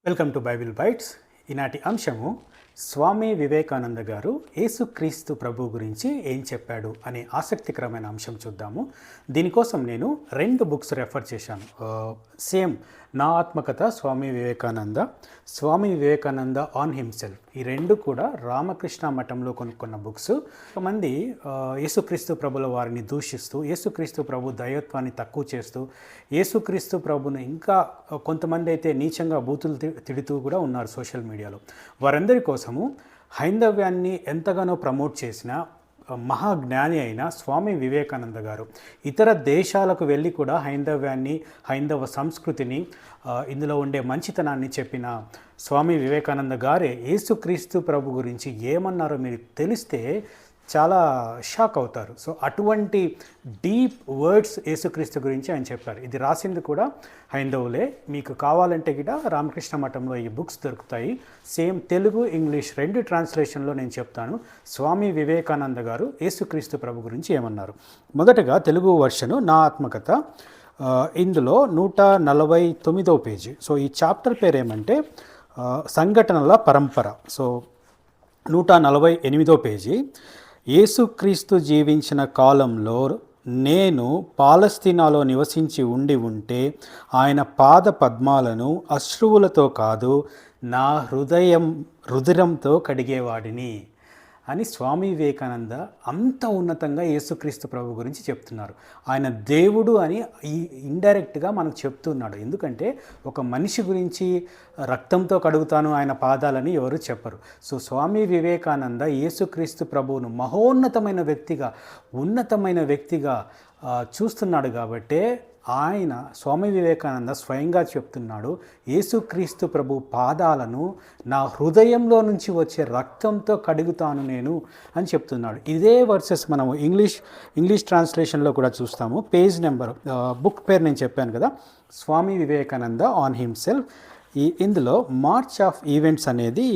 Welcome to Bible bytes. ఈనాటి అంశము స్వామి వివేకానంద గారు యేసుక్రీస్తు ప్రభు గురించి ఏం చెప్పాడు అనే ఆసక్తికరమైన అంశం చూద్దాము. దీనికోసం నేను 2 బుక్స్ రెఫర్ చేశాను. సేమ్ నా ఆత్మకథ స్వామి వివేకానంద ఆన్ హిమ్సెల్ఫ్. ఈ 2 కూడా రామకృష్ణ మఠంలో కొనుక్కున్న బుక్స్. కొంతమంది యేసుక్రీస్తు ప్రభుల వారిని దూషిస్తూ, యేసుక్రీస్తు ప్రభు దైవత్వాన్ని తక్కువ చేస్తూ, యేసుక్రీస్తు ప్రభును ఇంకా కొంతమంది అయితే నీచంగా బూతులు తిడుతూ కూడా ఉన్నారు సోషల్ మీడియాలో. వారందరి కోసము హైందవ్యాన్ని ఎంతగానో ప్రమోట్ చేసిన మహాజ్ఞాని అయిన స్వామి వివేకానంద గారు ఇతర దేశాలకు వెళ్ళి కూడా హైందవ్యాన్ని, హైందవ సంస్కృతిని, ఇందులో ఉండే మంచితనాన్ని చెప్పిన స్వామి వివేకానంద గారే యేసుక్రీస్తు ప్రభు గురించి ఏమన్నారో మీరు తెలిస్తే చాలా షాక్ అవుతారు. సో అటువంటి డీప్ వర్డ్స్ యేసుక్రీస్తు గురించి ఆయన చెప్పారు. ఇది రాసింది కూడా హైందవులే. మీకు కావాలంటే కూడా రామకృష్ణ మఠంలో ఈ బుక్స్ దొరుకుతాయి. సేమ్ తెలుగు, ఇంగ్లీష్ 2 ట్రాన్స్లేషన్లో నేను చెప్తాను. స్వామి వివేకానంద గారు యేసుక్రీస్తు ప్రభు గురించి ఏమన్నారు. మొదటగా తెలుగు వర్షను నా ఆత్మకథ. ఇందులో 149వ పేజీ. సో ఈ చాప్టర్ పేరు ఏమంటే సంఘటనల పరంపర. సో 148వ పేజీ. యేసుక్రీస్తు జీవించిన కాలంలో నేను పాలస్తీనాలో నివసించి ఉంటే ఆయన పాద పద్మాలను అశ్రువులతో కాదు, నా రుధిరంతో కడిగేవాడిని అని స్వామి వివేకానంద అంత ఉన్నతంగా యేసుక్రీస్తు ప్రభు గురించి చెప్తున్నారు. ఆయన దేవుడు అని ఇండైరెక్ట్గా మనకు చెప్తున్నాడు. ఎందుకంటే ఒక మనిషి గురించి రక్తంతో కడుగుతాను ఆయన పాదాలని ఎవరు చెప్పరు. సో స్వామి వివేకానంద యేసుక్రీస్తు ప్రభువును మహోన్నతమైన ఉన్నతమైన వ్యక్తిగా చూస్తున్నాడు. కాబట్టే ఆయన స్వామి వివేకానంద స్వయంగా చెప్తున్నాడు, యేసుక్రీస్తు ప్రభు పాదాలను నా హృదయంలో నుంచి వచ్చే రక్తంతో కడుగుతాను నేను అని చెప్తున్నాడు. ఇదే వర్సెస్ మనం ఇంగ్లీష్ ట్రాన్స్లేషన్లో కూడా చూస్తాము. పేజ్ నెంబర్, బుక్ పేరు నేను చెప్పాను కదా, స్వామి వివేకానంద ఆన్ హిమ్సెల్ఫ్. ఇందులో మార్చ్ ఆఫ్ ఈవెంట్స్ అనేది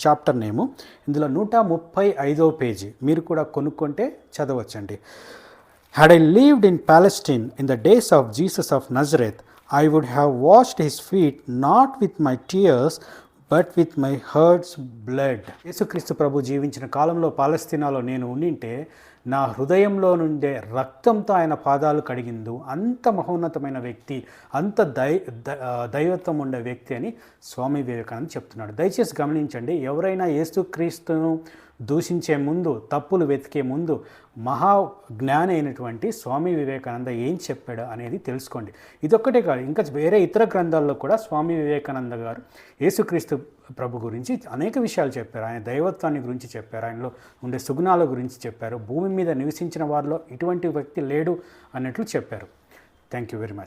చాప్టర్ నేము. ఇందులో 135వ పేజీ. మీరు కూడా కొనుక్కుంటే చదవచ్చండి. Had I lived in Palestine in the days of Jesus of Nazareth, I would have washed his feet not with my tears but with my heart's blood. యేసుక్రీస్తు ప్రభు జీవించిన కాలంలో పాలస్తీనాలో నేను ఉండింటే నా హృదయంలో నుండే రక్తంతో ఆయన పాదాలు కడిగిందు. అంత మహోన్నతమైన వ్యక్తి, అంత దైవత్వం ఉండే వ్యక్తి అని స్వామి వివేకానంద చెప్తున్నాడు. దయచేసి గమనించండి, ఎవరైనా యేసుక్రీస్తును దూషించే ముందు, తప్పులు వెతికే ముందు మహాజ్ఞాని అయినటువంటి స్వామి వివేకానంద ఏం చెప్పాడు అనేది తెలుసుకోండి. ఇదొక్కటే కాదు, ఇంకా వేరే ఇతర గ్రంథాల్లో కూడా స్వామి వివేకానంద గారు యేసుక్రీస్తు ప్రభు గురించి అనేక విషయాలు చెప్పారు. ఆయన దైవత్వాన్ని గురించి చెప్పారు, ఆయనలో ఉండే సుగుణాల గురించి చెప్పారు, భూమి మీద నివసించిన వారిలో ఇటువంటి వ్యక్తి లేడు అన్నట్లు చెప్పారు. Thank you very much.